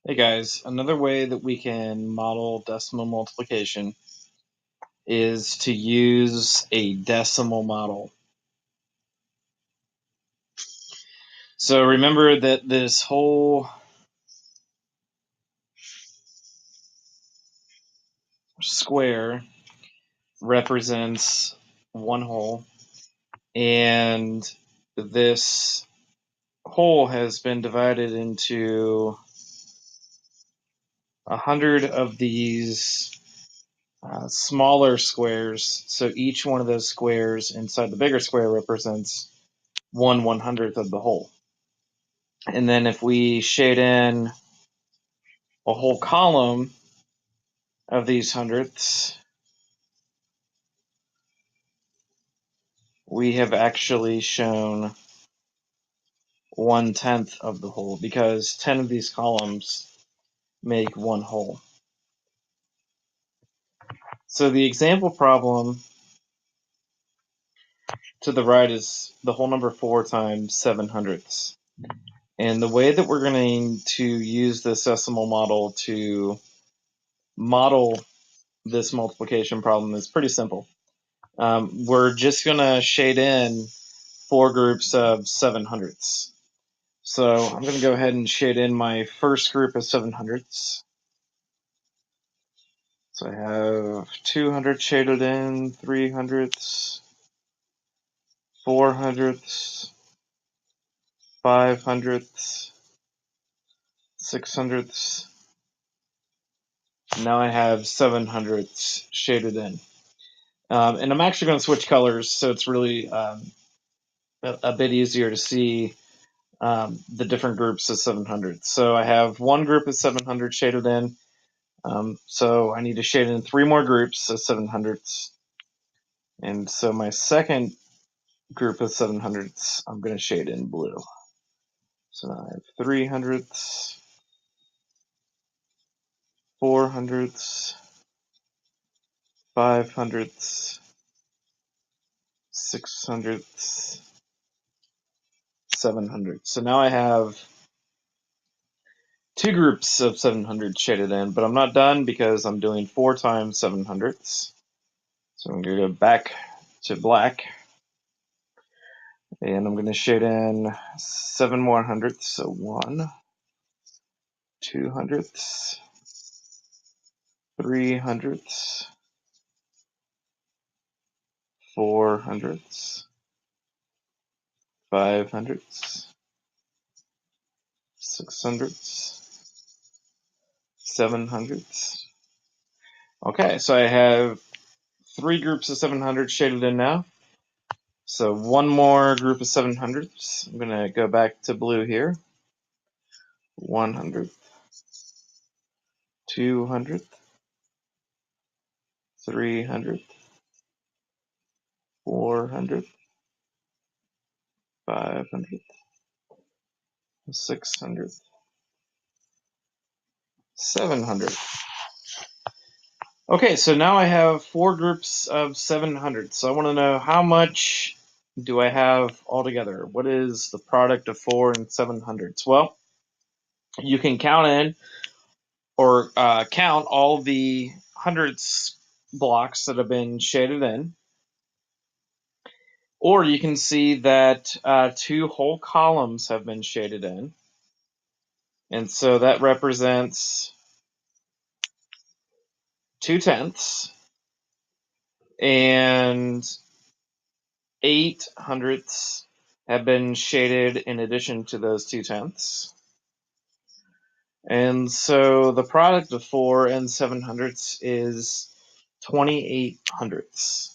Hey guys, another way that we can model decimal multiplication is to use a decimal model. So remember that this whole square represents one whole, and this whole has been divided into 100 of these smaller squares. So each one of those squares inside the bigger square represents 1/100th of the whole. And then if we shade in a whole column of these hundredths, we have actually shown 1/10 of the whole because 10 of these columns make one whole. So the example problem to the right is the whole number 4 times 7/100ths. And the way that we're going to use this decimal model to model this multiplication problem is pretty simple. We're just going to shade in 4 groups of 7/100ths. So I'm going to go ahead and shade in my first group of 7/100ths. So I have 200 shaded in, 300ths, 400ths, 500ths, 600ths. Now I have 700ths shaded in. And I'm actually going to switch colors so it's really a bit easier to see the different groups of 700. So I have one group of 700 shaded in. So I need to shade in 3 more groups of 700ths. And so my second group of 700ths, I'm going to shade in blue. So now I have 300ths, 400ths, 500ths, 600ths, 700ths. So now I have 2 groups of 700 shaded in, but I'm not done because I'm doing 4 times 700ths. So I'm going to go back to black, and I'm going to shade in 7 more hundredths. So 1, 2 hundredths, 3 hundredths, 4 hundredths, 5 hundredths, 6 hundredths, 7 hundredths. Okay, so I have 3 groups of 700 shaded in now. So one more group of 700ths. I'm going to go back to blue here. 100th, 200th, 300th, 400th, 500th, 600th, 700th. Okay, so now I have 4 groups of 700. So I want to know how much do I have altogether? What is the product of 4 and 700ths? Well, you can count in or count all the hundredths blocks that have been shaded in. Or you can see that 2 whole columns have been shaded in. And so that represents 2/10ths and 8 hundredths have been shaded in addition to those 2/10ths. And so the product of 4 and 700ths is 28 hundredths.